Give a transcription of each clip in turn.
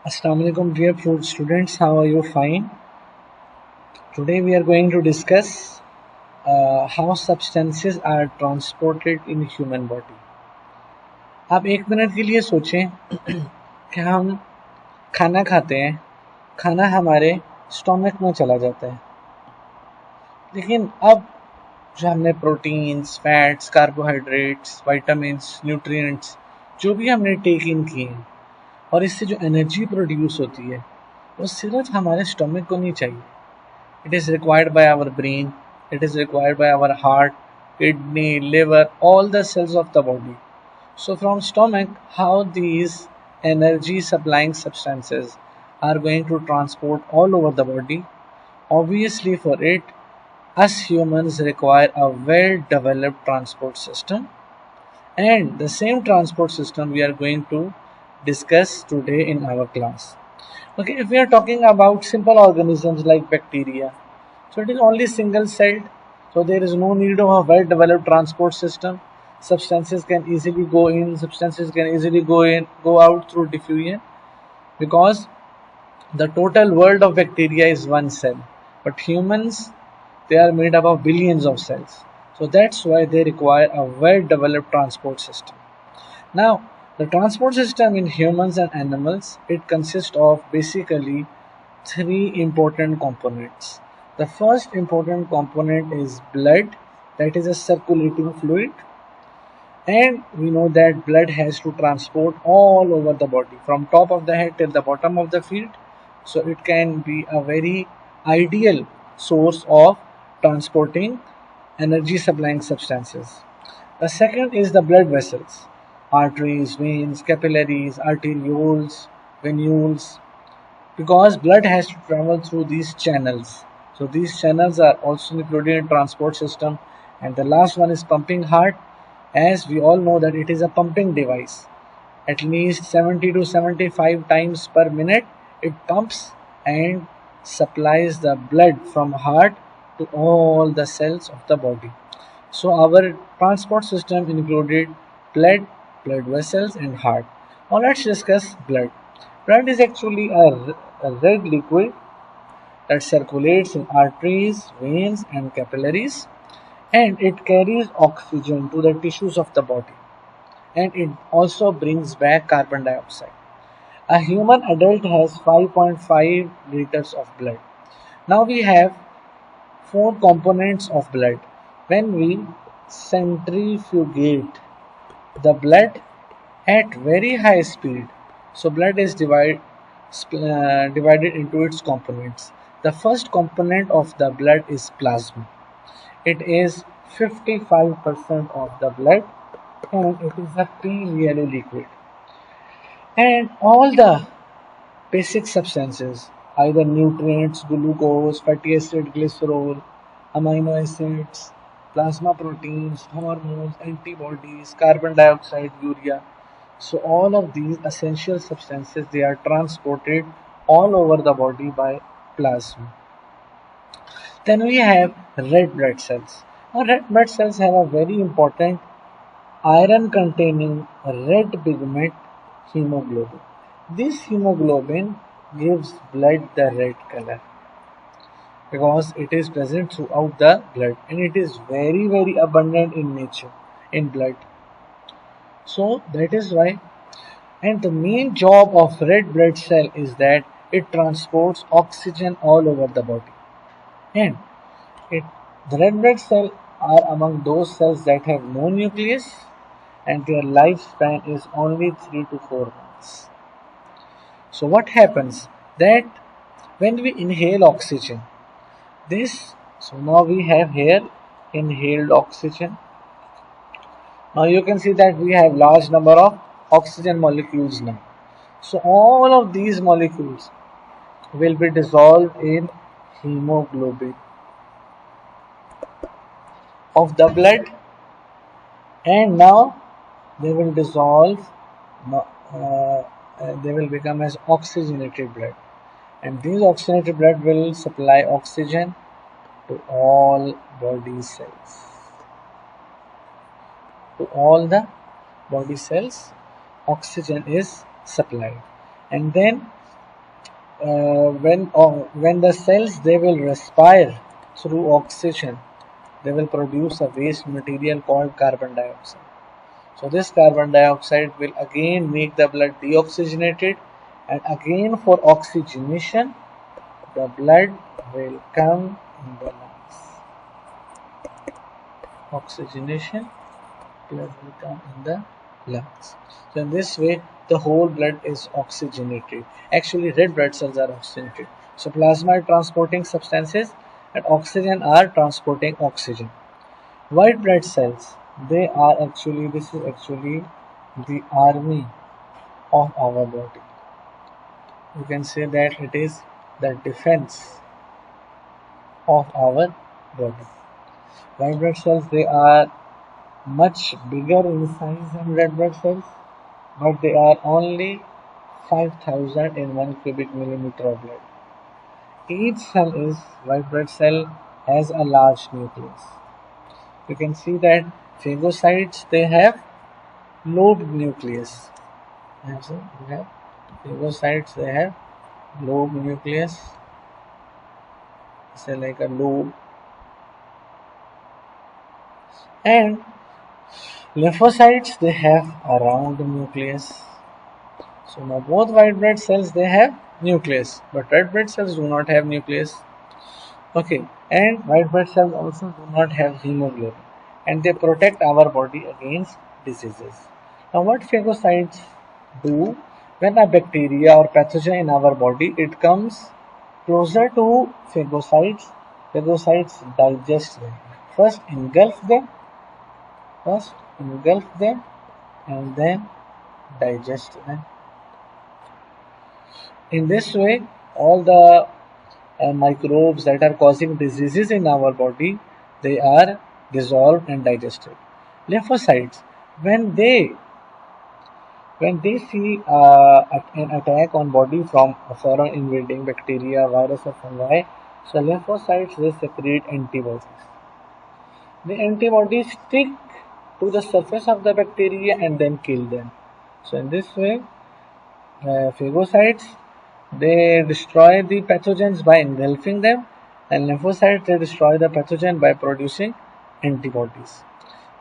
Assalamu alaikum dear students, how are you? Fine. Today we are going to discuss how substances are transported in human body. आप एक minute के लिए सोचें कि हम खाना खाते हैं, खाना हमारे स्टोमक में चला जाता है, लेकिन अब जो हमने proteins, fats, carbohydrates, vitamins, nutrients जो भी हमने टेक इन किए हैं और इससे जो एनर्जी प्रोड्यूस होती है वो सिर्फ हमारे स्टोमक को नहीं चाहिए. It is required by our brain, it is required by our heart, kidney, liver, all the cells of the body. So from stomach, how these energy supplying substances are going to transport all over the body? Obviously for it, us humans require a well developed transport system, and the same transport system we are going to discuss today in our class. Okay, if we are talking about simple organisms like bacteria, so it is only single celled, so there is no need of a well developed transport system. Substances can easily go in, substances can easily go out through diffusion, because the total world of bacteria is one cell. But humans, they are made up of billions of cells. So that's why they require a well developed transport system. Now, the transport system in humans and animals, it consists of basically three important components. The first important component is blood, that is a circulating fluid, and we know that blood has to transport all over the body from top of the head till the bottom of the feet, so it can be a very ideal source of transporting energy supplying substances. The second is the blood vessels, arteries, veins, capillaries, arterioles, venules, because blood has to travel through these channels. So these channels are also included in transport system. And the last one is pumping heart, as we all know that it is a pumping device. At least 70 to 75 times per minute it pumps and supplies the blood from heart to all the cells of the body. So our transport system included blood, blood vessels and heart. Now let's discuss blood. Blood is actually a red liquid that circulates in arteries, veins and capillaries, and it carries oxygen to the tissues of the body, and it also brings back carbon dioxide. A human adult has 5.5 liters of blood. Now we have four components of blood. When we centrifugate the blood at very high speed, so blood is divided into its components. The first component of the blood is plasma. It is 55% of the blood, and it is a pale yellow liquid. And all the basic substances, either nutrients, glucose, fatty acid, glycerol, amino acids, plasma proteins, hormones, antibodies, carbon dioxide, urea. So all of these essential substances, they are transported all over the body by plasma. Then we have red blood cells. Now red blood cells have a very important iron containing red pigment, hemoglobin. This hemoglobin gives blood the red color because it is present throughout the blood, and it is very abundant in nature in blood. So that is why, and the main job of red blood cell is that it transports oxygen all over the body. And it, the red blood cell are among those cells that have no nucleus, and their lifespan is only 3 to 4 months. So what happens that when we inhale oxygen, so now we have here inhaled oxygen. Now you can see that we have large number of oxygen molecules now. So all of these molecules will be dissolved in hemoglobin of the blood, and now they will dissolve, they will become as oxygenated blood, and this oxygenated blood will supply oxygen to all body cells. To all the body cells, oxygen is supplied, and then when the cells they will respire through oxygen, they will produce a waste material called carbon dioxide. So this carbon dioxide will again make the blood deoxygenated, and again for oxygenation the blood will come in the lungs. Oxygenation, blood will come in the lungs. So in this way, the whole blood is oxygenated. Actually, red blood cells are oxygenated. So plasma are transporting substances, and oxygen are transporting oxygen. White blood cells, they are actually, this is actually the army of our body. You can say that it is the defense of our body. White blood cells, they are much bigger in size than red blood cells, but they are only 5,000 in 1 cubic millimeter of blood. Each cell is white blood cell has a large nucleus. You can see that phagocytes they have lobed nucleus. So you have phagocytes they have lobed nucleus. Say like a lobe. And lymphocytes they have a round nucleus. So now both white blood cells they have nucleus, but red blood cells do not have nucleus. Okay, and white blood cells also do not have hemoglobin, and they protect our body against diseases. Now what phagocytes do when a bacteria or pathogen in our body it comes closer to phagocytes, phagocytes digest them. First engulf them and then digest them. In this way, all the microbes that are causing diseases in our body, they are dissolved and digested. Lymphocytes, when they see an attack on body from a foreign invading bacteria, virus or fungi, so lymphocytes they secrete antibodies. The antibodies stick to the surface of the bacteria and then kill them. So in this way, phagocytes they destroy the pathogens by engulfing them, and lymphocytes they destroy the pathogen by producing antibodies.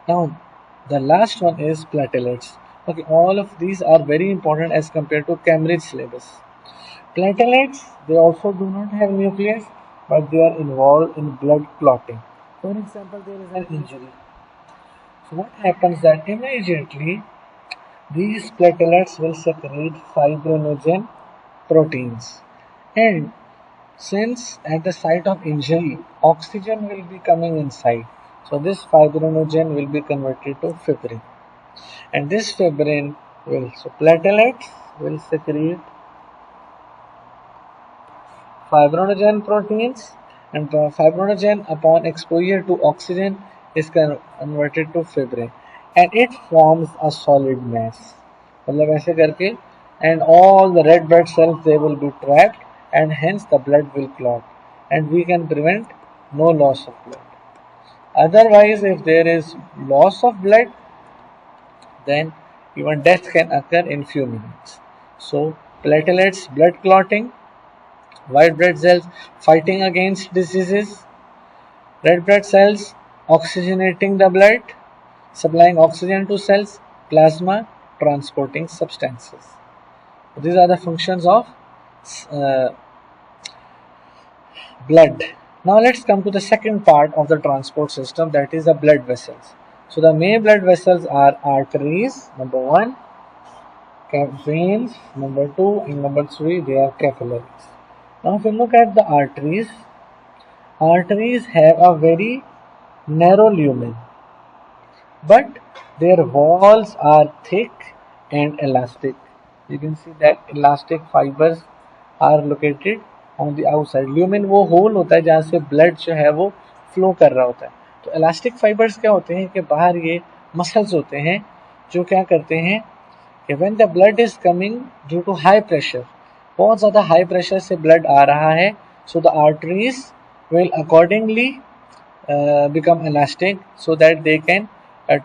Now, the last one is platelets. Okay, all of these are very important as compared to Cambridge syllabus. Platelets they also do not have nucleus, but they are involved in blood clotting. For example, there is an injury. So what happens that immediately these platelets will secrete fibrinogen proteins, and since at the site of injury oxygen will be coming inside, so this fibrinogen will be converted to fibrin, and this fibrin will, so platelets will secrete fibrinogen proteins, and fibrinogen upon exposure to oxygen is converted to fibrin, and it forms a solid mass. मतलब ऐसे करके, and all the red blood cells they will be trapped, and hence the blood will clot, and we can prevent no loss of blood. Otherwise, if there is loss of blood, then even death can occur in few minutes. So platelets, blood clotting, white blood cells fighting against diseases, red blood cells oxygenating the blood, supplying oxygen to cells, plasma transporting substances. These are the functions of uh, blood. Now let's come to the second part of the transport system, that is the blood vessels. So the main blood vessels are arteries, number 1, veins, number 2, and number 3 they are capillaries. Now if you look at the arteries, arteries have a very narrow lumen, but their walls are thick and elastic. You can see that elastic fibers are located on the outside. Lumen वो whole होता है जहाँ से blood जो है वो flow कर रहा होता है. तो इलास्टिक फाइबर्स क्या होते हैं कि बाहर ये मसल्स होते हैं जो क्या करते हैं कि when the blood is coming due to high pressure, बहुत ज़्यादा हाई प्रेशर से ब्लड आ रहा है, so the arteries will accordingly become elastic so that they can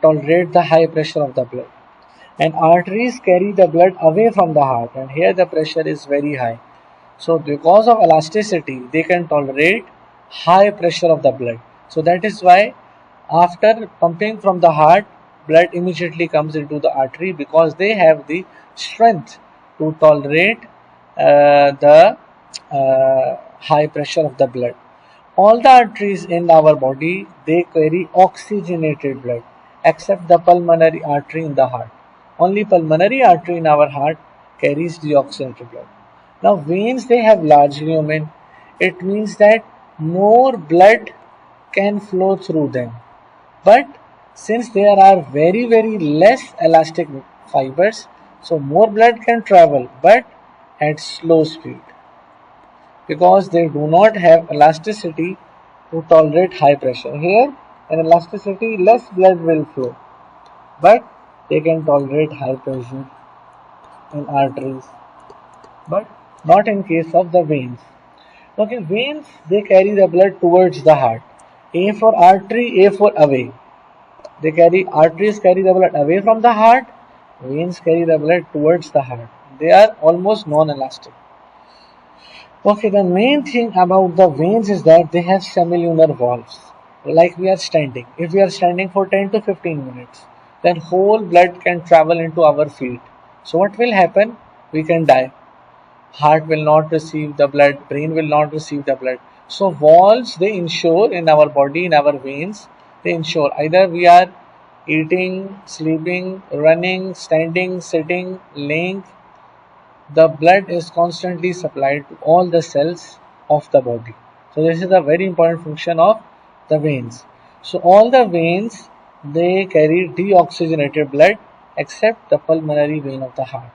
tolerate the high pressure of the blood. And arteries carry the blood away from the heart, and here the pressure is very high. So because of elasticity, they can tolerate high pressure of the blood. So that is why after pumping from the heart, blood immediately comes into the artery because they have the strength to tolerate the high pressure of the blood. All the arteries in our body, they carry oxygenated blood except the pulmonary artery in the heart. Only pulmonary artery in our heart carries deoxygenated blood. Now veins, they have large lumen. It means that more blood can flow through them. But since there are very less elastic fibers, so more blood can travel but at slow speed because they do not have elasticity to tolerate high pressure. Here, in elasticity, less blood will flow, but they can tolerate high pressure in arteries, but not in case of the veins. Okay, veins, they carry the blood towards the heart. A for artery, A for away. They carry arteries carry the blood away from the heart, veins carry the blood towards the heart. They are almost non-elastic. Okay, the main thing about the veins is that they have semilunar valves. Like we are standing. If we are standing for 10 to 15 minutes, then whole blood can travel into our feet. So what will happen? We can die. Heart will not receive the blood, brain will not receive the blood. So valves, they ensure in our body, in our veins, they ensure either we are eating, sleeping, running, standing, sitting, laying, the blood is constantly supplied to all the cells of the body. So this is a very important function of the veins. So all the veins, they carry deoxygenated blood except the pulmonary vein of the heart.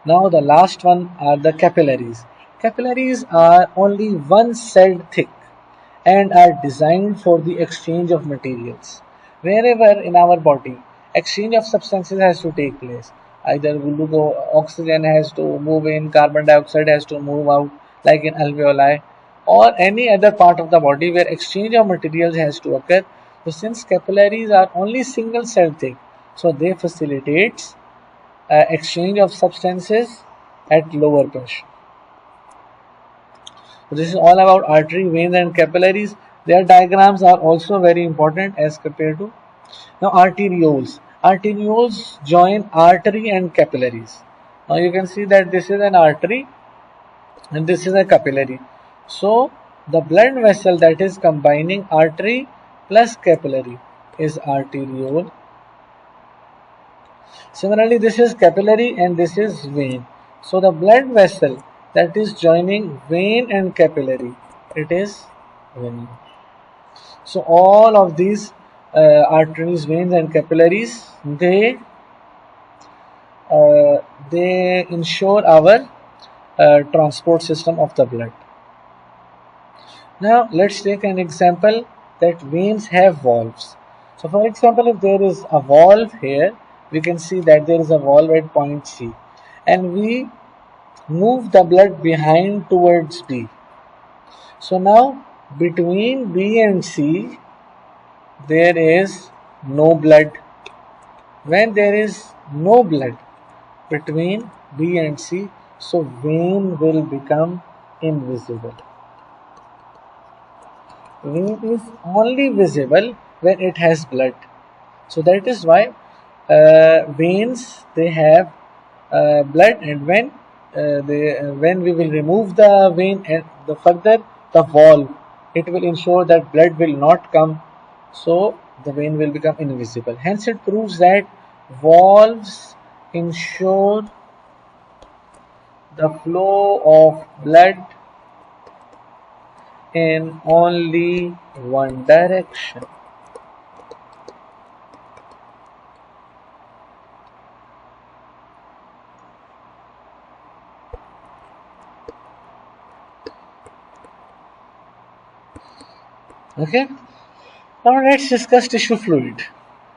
Now the last one are the capillaries. Capillaries are only one cell thick and are designed for the exchange of materials. Wherever in our body exchange of substances has to take place, either oxygen has to move in, carbon dioxide has to move out, like in alveoli, or any other part of the body where exchange of materials has to occur. So since capillaries are only single cell thick, so they facilitates exchange of substances at lower pressure. So this is all about artery, veins, and capillaries. Their diagrams are also very important as compared to now arterioles. Arterioles join artery and capillaries. Now you can see that this is an artery and this is a capillary. So the blood vessel that is combining artery plus capillary is arteriole. Similarly, this is capillary and this is vein. So the blood vessel that is joining vein and capillary, it is vein. So all of these arteries, veins, and capillaries, they ensure our transport system of the blood. Now let's take an example that veins have valves. So for example, if there is a valve here, we can see that there is a valve at point C, and we move the blood behind towards B. So now between B and C, there is no blood. When there is no blood between B and C, so vein will become invisible. Vein is only visible when it has blood. So that is why veins, they have blood, and when we will remove the vein and the further the valve, it will ensure that blood will not come, so the vein will become invisible. Hence it proves that valves ensure the flow of blood in only one direction. Okay, now let's discuss tissue fluid.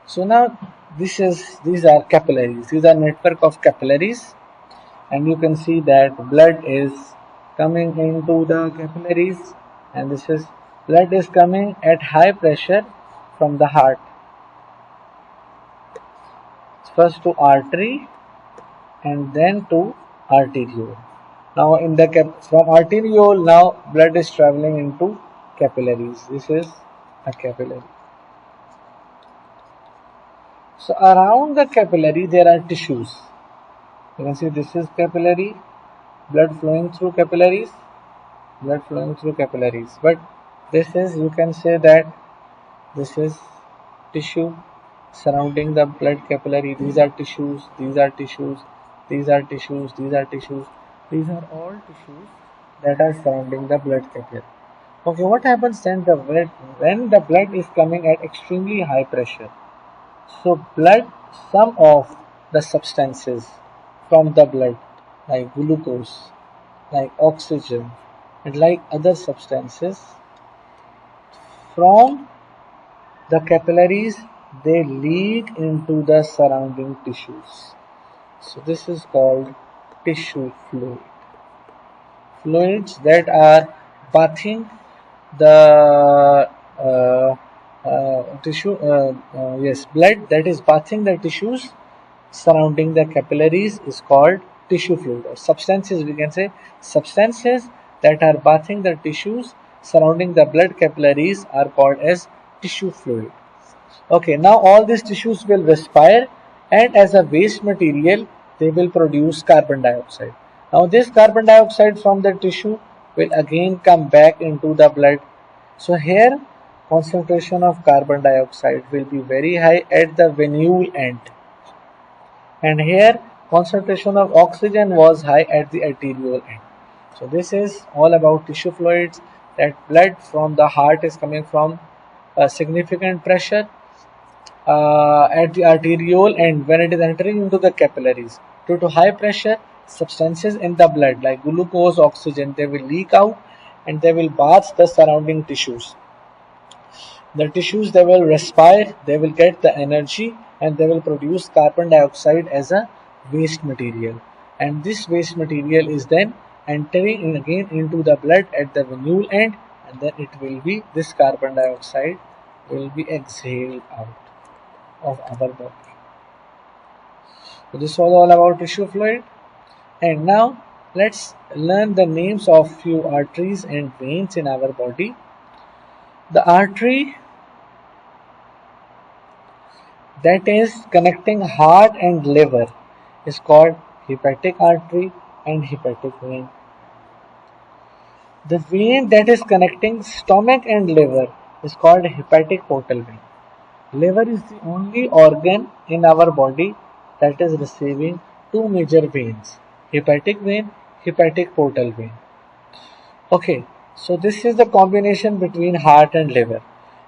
So now these are capillaries. These are network of capillaries, and you can see that blood is coming into the capillaries, and this is blood is coming at high pressure from the heart, first to artery and then to arteriole. Now in the from arteriole, now blood is traveling into capillaries. This is a capillary. So around the capillary there are tissues. You can see this is capillary, blood flowing through capillaries, blood flowing through capillaries. But this is, you can say that this is tissue surrounding the blood capillary. These are tissues, these are tissues, these are tissues, these are tissues. These are all tissues that are surrounding the blood capillary. Okay, what happens then when the blood is coming at extremely high pressure? So blood, some of the substances from the blood like glucose, like oxygen and like other substances from the capillaries, they leak into the surrounding tissues. So this is called tissue fluid. Fluids that are bathing the tissue, yes, blood that is bathing the tissues surrounding the capillaries is called tissue fluid, or substances, we can say substances that are bathing the tissues surrounding the blood capillaries are called as tissue fluid. Okay, now all these tissues will respire, and as a waste material they will produce carbon dioxide. Now this carbon dioxide from the tissue will again come back into the blood. So here concentration of carbon dioxide will be very high at the venule end, and here concentration of oxygen was high at the arteriole end. So this is all about tissue fluids, that blood from the heart is coming from a significant pressure at the arteriole end when it is entering into the capillaries. Due to high pressure, substances in the blood like glucose, oxygen, they will leak out and they will bath the surrounding tissues. The tissues, they will respire, they will get the energy, and they will produce carbon dioxide as a waste material. And this waste material is then entering in again into the blood at the venule end, and then it will be, this carbon dioxide will be exhaled out of our body. So this was all about tissue fluid. And now let's learn the names of few arteries and veins in our body. The artery that is connecting heart and liver is called hepatic artery and hepatic vein. The vein that is connecting stomach and liver is called hepatic portal vein. Liver is the only organ in our body that is receiving two major veins, hepatic vein, hepatic portal vein. Okay, so this is the combination between heart and liver.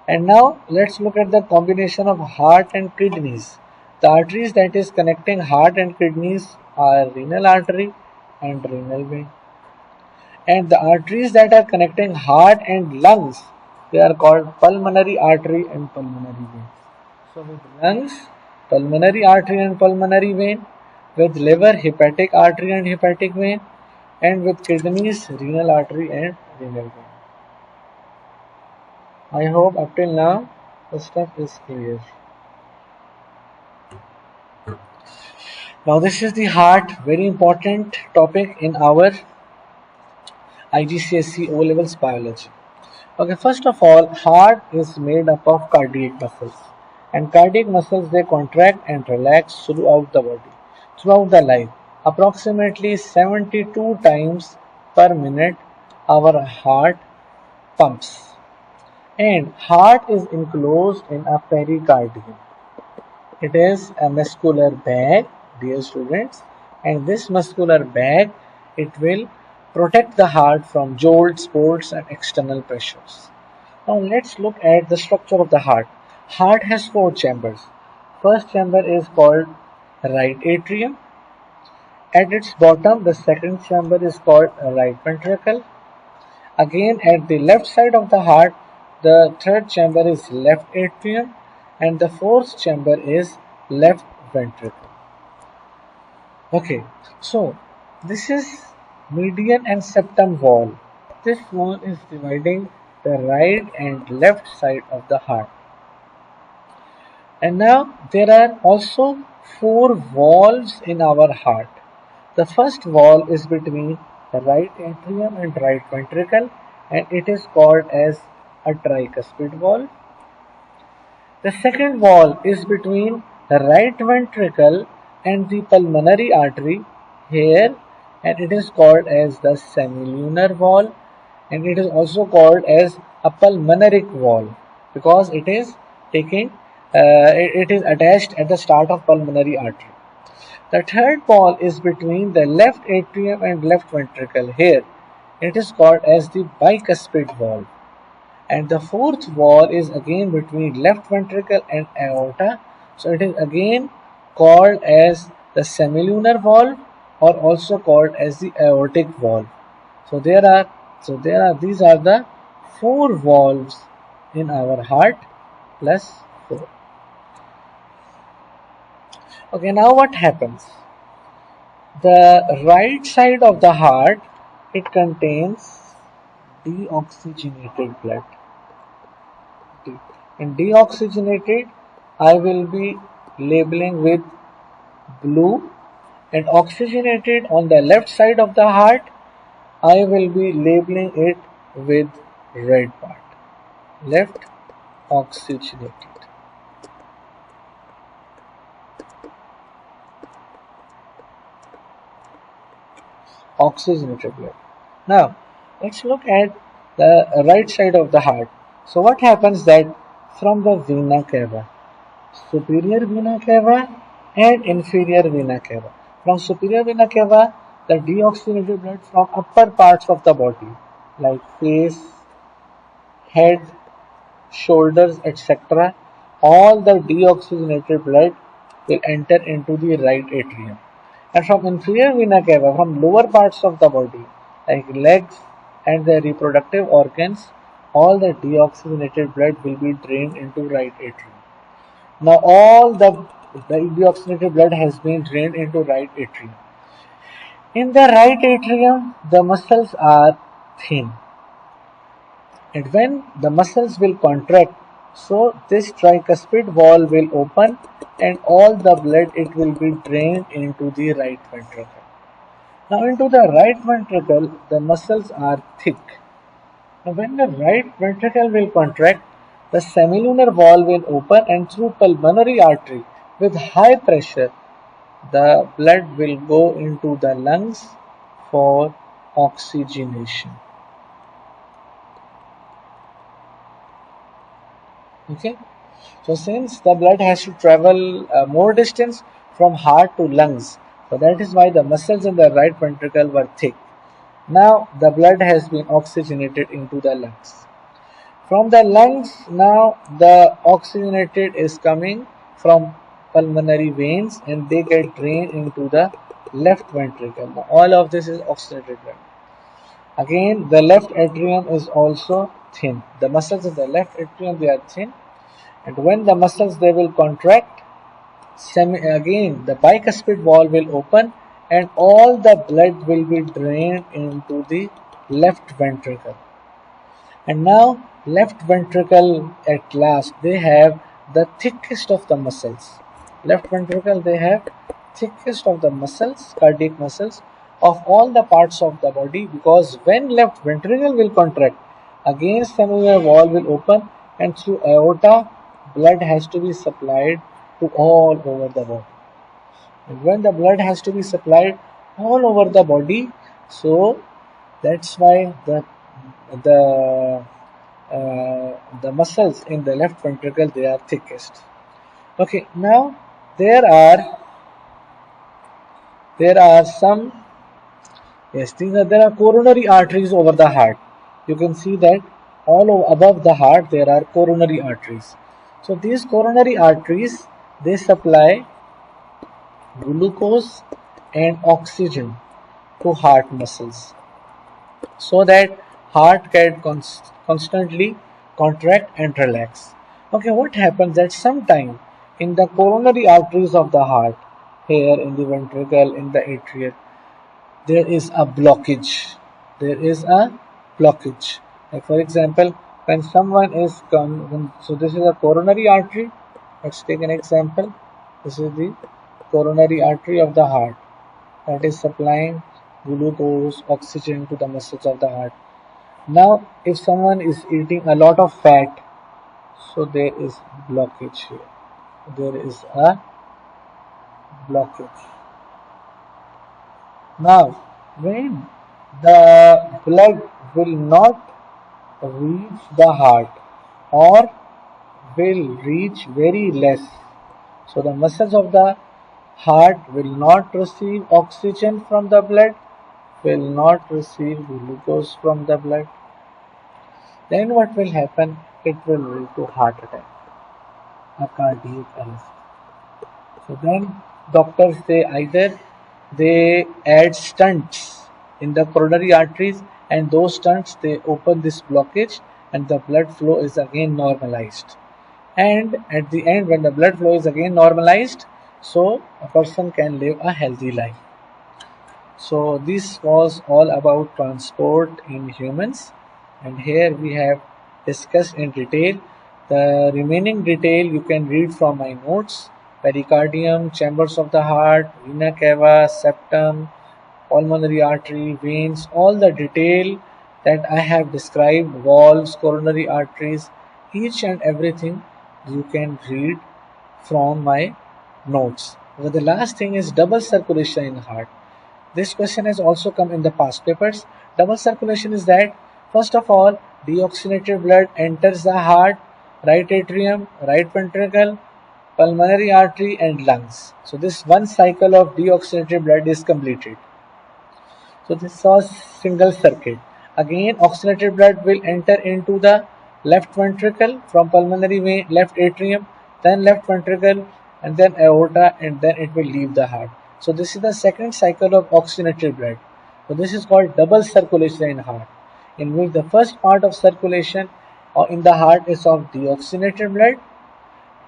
And now let's look at the combination of heart and kidneys. The arteries that is connecting heart and kidneys are renal artery and renal vein. And the arteries that are connecting heart and lungs, they are called pulmonary artery and pulmonary vein. So with lungs, pulmonary artery and pulmonary vein; with liver, hepatic artery and hepatic vein; and with kidneys, renal artery and renal vein. I hope up till now the stuff is clear. Now this is the heart, very important topic in our IGCSE O levels biology. Okay, first of all, heart is made up of cardiac muscles, and cardiac muscles, they contract and relax throughout the body, throughout the life. Approximately 72 times per minute our heart pumps, and heart is enclosed in a pericardium. It is a muscular bag, dear students, and this muscular bag, it will protect the heart from jolts, bolts and external pressures. Now let's look at the structure of the heart. Heart has four chambers. First chamber is called right atrium. At its bottom, the second chamber is called right ventricle. Again, at the left side of the heart, the third chamber is left atrium, and the fourth chamber is left ventricle. Okay, so this is median and septum wall. This wall is dividing the right and left side of the heart. And now there are also four valves in our heart. The first valve is between the right atrium and right ventricle, and it is called as a tricuspid valve. The second valve is between the right ventricle and the pulmonary artery here, and it is called as the semilunar valve, and it is also called as a pulmonaric valve because it is attached at the start of pulmonary artery. The third valve is between the left atrium and left ventricle here. It is called as the bicuspid valve. And the fourth valve is again between left ventricle and aorta. So it is again called as the semilunar valve or also called as the aortic valve. So these are the four valves in our heart plus 4. Okay, now what happens? The right side of the heart, it contains deoxygenated blood. And deoxygenated, I will be labeling with blue, and oxygenated on the left side of the heart, I will be labeling it with red part. Left oxygenated. Oxygenated blood. Now, let's look at the right side of the heart. So what happens that from the vena cava, superior vena cava and inferior vena cava. From superior vena cava, the deoxygenated blood from upper parts of the body like face, head, shoulders, etc. All the deoxygenated blood will enter into the right atrium. And from inferior vena cava, from lower parts of the body like legs and the reproductive organs, all the deoxygenated blood will be drained into right atrium. Now all the deoxygenated blood has been drained into right atrium. In the right atrium, the muscles are thin. And when the muscles will contract, so this tricuspid valve will open and all the blood it will be drained into the right ventricle. Now into the right ventricle, the muscles are thick. Now when the right ventricle will contract, the semilunar valve will open and through pulmonary artery with high pressure, the blood will go into the lungs for oxygenation. Okay, so since the blood has to travel more distance from heart to lungs, so that is why the muscles in the right ventricle were thick. Now the blood has been oxygenated into the lungs. From the lungs, now the oxygenated is coming from pulmonary veins and they get drained into the left ventricle. Now, all of this is oxygenated blood. Again, the left atrium is also thin. The muscles in the left atrium, they are thin, and when the muscles they will contract, again the bicuspid valve will open and all the blood will be drained into the left ventricle. And now left ventricle at last, they have the thickest of the muscles. Left ventricle, they have thickest of the muscles, cardiac muscles of all the parts of the body, because when left ventricle will contract, again semilunar valve will open and through aorta blood has to be supplied to all over the body. And when the blood has to be supplied all over the body, so that's why the muscles in the left ventricle, they are thickest. Okay, now there are some, yes, there are coronary arteries over the heart. You can see that all above the heart there are coronary arteries. So these coronary arteries, they supply glucose and oxygen to heart muscles so that heart can constantly contract and relax. Okay, what happens that sometime in the coronary arteries of the heart, here in the ventricle, in the atrium, there is a blockage. There is a blockage. Like for example, when someone is so this is a coronary artery. Let's take an example. This is the coronary artery of the heart that is supplying glucose, oxygen to the muscles of the heart. Now, if someone is eating a lot of fat, so there is blockage here. There is a blockage. Now, when the blood will not reach the heart or will reach very less, so the muscles of the heart will not receive oxygen from the blood, will not receive glucose from the blood. Then what will happen? It will lead to heart attack, a cardiac arrest. So then doctors they add stents in the coronary arteries, and those stents they open this blockage and the blood flow is again normalized. And at the end when the blood flow is again normalized, so a person can live a healthy life. So this was all about transport in humans, and here we have discussed in detail. The remaining detail you can read from my notes: pericardium, chambers of the heart, vena cava, septum, pulmonary artery, veins, all the detail that I have described, valves, coronary arteries, each and everything you can read from my notes. But the last thing is double circulation in heart. This question has also come in the past papers. Double circulation is that, first of all, deoxygenated blood enters the heart, right atrium, right ventricle, pulmonary artery, and lungs. So, this one cycle of deoxygenated blood is completed. So, this was single circuit. Again, oxygenated blood will enter into the left ventricle from pulmonary vein, left atrium, then left ventricle, and then aorta, and then it will leave the heart. So this is the second cycle of oxygenated blood. So this is called double circulation in heart, in which the first part of circulation in the heart is of deoxygenated blood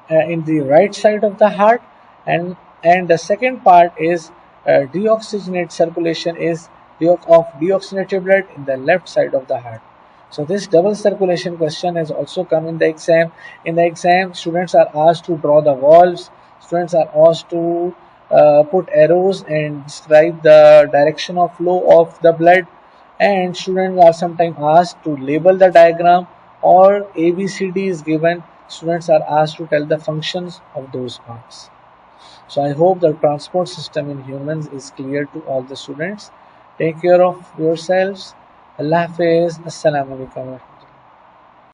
in the right side of the heart, and the second part is deoxygenate circulation is of deoxygenated blood in the left side of the heart. So this double circulation question has also come in the exam. In the exam, students are asked to draw the valves. Students are asked to put arrows and describe the direction of flow of the blood. And students are sometimes asked to label the diagram, or ABCD is given. Students are asked to tell the functions of those parts. So I hope the transport system in humans is clear to all the students. Take care of yourselves. Allah Hafiz. Assalamu alaikum.